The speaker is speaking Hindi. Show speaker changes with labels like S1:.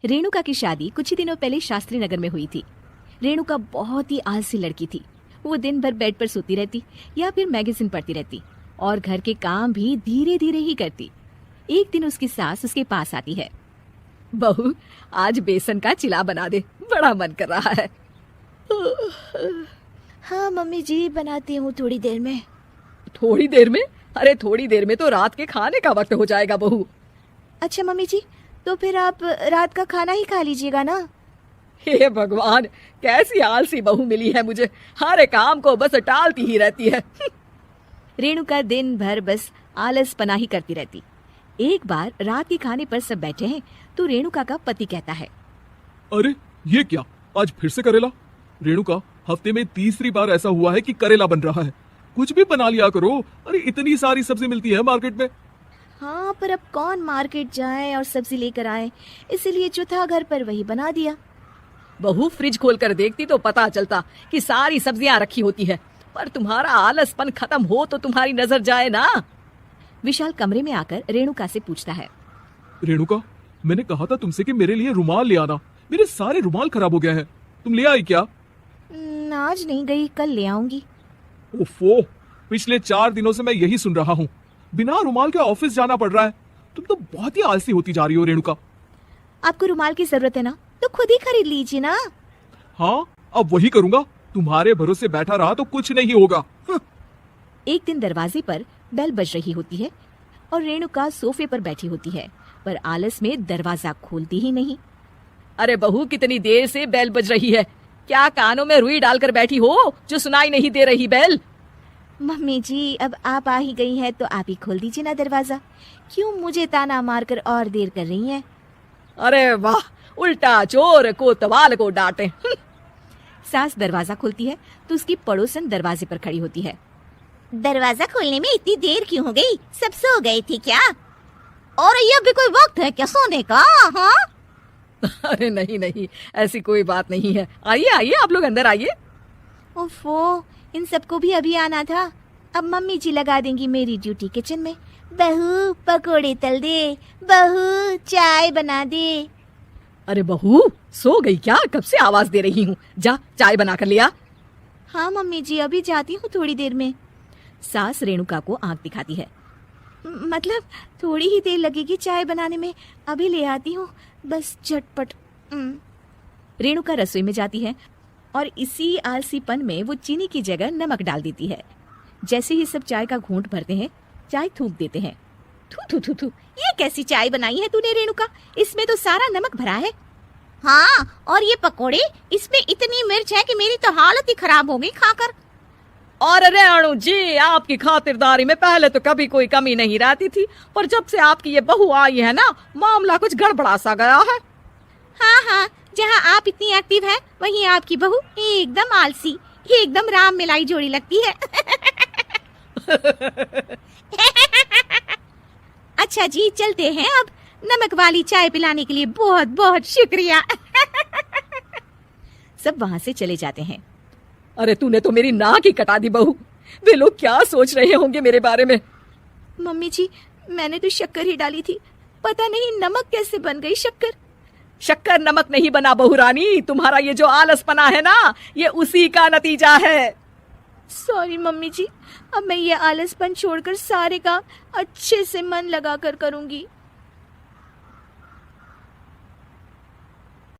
S1: रेणुका की शादी कुछ ही दिनों पहले शास्त्री नगर में हुई थी। रेणुका बहुत ही आलसी लड़की थी। वो दिन भर बेड पर सोती रहती या फिर मैगजीन पढ़ती रहती और घर के काम भी धीरे धीरे ही करती। एक दिन उसकी सास उसके पास आती है। बहू, आज बेसन का चिला बना दे, बड़ा मन कर रहा है।
S2: हाँ मम्मी जी, बनाती हूँ थोड़ी देर में।
S1: थोड़ी देर में? अरे थोड़ी देर में तो रात के खाने का वक्त हो जाएगा बहू।
S2: अच्छा मम्मी जी, तो फिर आप रात का खाना ही खा लीजिएगा ना।
S1: हे भगवान, कैसी आलसी बहू मिली है मुझे, हर एक काम को बस टालती ही रहती है। रेणुका दिन भर बस आलस पना ही करती रहती। एक बार रात के खाने पर सब बैठे हैं तो रेणुका का पति कहता है,
S3: अरे ये क्या, आज फिर से करेला? रेणुका, हफ्ते में तीसरी बार ऐसा हुआ है कि करेला बन रहा है। कुछ भी बना लिया करो। अरे इतनी सारी सब्जी मिलती है मार्केट में।
S2: हाँ, पर अब कौन मार्केट जाए और सब्जी लेकर आए, इसीलिए जो था घर पर वही बना दिया।
S1: बहू, फ्रिज खोल कर देखती तो पता चलता कि सारी सब्जियां रखी होती है, पर तुम्हारा आलसपन खत्म हो तो तुम्हारी नजर जाए ना। विशाल कमरे में आकर रेणुका से पूछता है,
S3: रेणुका, मैंने कहा था तुमसे कि मेरे लिए रुमाल ले आना। मेरे सारे रुमाल खराब हो गए हैं। तुम ले आई क्या?
S2: आज नहीं गई, कल ले आऊंगी।
S3: ओफो, पिछले 4 दिनों से मैं यही सुन रहा हूँ। बिना रुमाल के ऑफिस जाना पड़ रहा है। तुम तो बहुत ही आलसी होती जा रही हो रेणुका।
S2: आपको रुमाल की जरूरत है ना, तो खुद ही खरीद लीजिए ना।
S3: हाँ, अब वही करूंगा। तुम्हारे भरोसे बैठा रहा तो कुछ नहीं होगा।
S1: एक दिन दरवाजे पर बेल बज रही होती है और रेणुका सोफे पर बैठी होती है, पर आलस में दरवाजा खोलती ही नहीं। अरे बहू, कितनी देर से बेल बज रही है? क्या कानों में रुई डालकर बैठी हो जो सुनाई नहीं दे रही बेल?
S2: मम्मी जी, अब आप आ ही गई है तो आप ही खोल दीजिए ना दरवाजा। क्यों मुझे ताना मारकर और देर कर रही हैं?
S1: अरे वाह, उल्टा चोर कोतवाल को डांटे। सास दरवाजा खोलती है तो उसकी पड़ोसन दरवाजे पर खड़ी होती है।
S2: दरवाजा खोलने में इतनी देर क्यों हो गई? सब सो गए थे क्या? और ये भी कोई वक्त है क्या सोने का? हाँ?
S1: अरे नहीं नहीं, ऐसी कोई बात नहीं है। आइए आइए, आप लोग अंदर आइए।
S2: ओफो, इन सबको भी अभी आना था। अब मम्मी जी लगा देंगी मेरी ड्यूटी किचन में। बहू, पकोड़े तल दे। बहू, चाय बना दे।
S1: अरे बहू, सो गई क्या? कब से आवाज दे रही हूँ, जा चाय बना कर लिया।
S2: हाँ मम्मी जी, अभी जाती हूँ थोड़ी देर में।
S1: सास रेणुका को आंख दिखाती है।
S2: मतलब थोड़ी ही देर लगेगी चाय बनाने में, अभी ले आती हूँ, बस झटपट।
S1: रेणुका रसोई में जाती है और इसी आलसीपन में वो चीनी की जगह नमक डाल देती है। जैसे ही सब चाय का घूंट भरते हैं, चाय थूक देते हैं।
S2: थू थू थू थू, ये कैसी चाय बनाई है तूने रेणुका? इसमें तो सारा नमक भरा है। हाँ, और ये पकोड़े, इसमें इतनी मिर्च है कि मेरी तो हालत ही खराब हो गई खाकर।
S1: और रेणु जी, आपकी खातिरदारी में पहले तो कभी कोई कमी नहीं रहती थी, पर जब से आपकी ये बहू आई है ना, मामला कुछ गड़बड़ा सा गया है।
S2: हाँ हाँ, जहाँ आप इतनी एक्टिव है, वहीं आपकी बहू एकदम आलसी, एकदम राम मिलाई जोड़ी लगती है। अच्छा जी, चलते हैं अब। नमक वाली चाय पिलाने के लिए बहुत बहुत शुक्रिया।
S1: सब वहाँ से चले जाते हैं। अरे तूने तो मेरी नाक ही कटा दी बहू। वे लोग क्या सोच रहे होंगे मेरे बारे में?
S2: मम्मी जी, मैंने तो शक्कर ही डाली थी, पता नहीं नमक कैसे बन गई शक्कर।
S1: शक्कर नमक नहीं बना बहू रानी, तुम्हारा ये जो आलसपना है ना, ये उसी का नतीजा है।
S2: सॉरी मम्मी जी, अब मैं ये आलसपन छोड़कर सारे काम अच्छे से मन लगाकर करूंगी।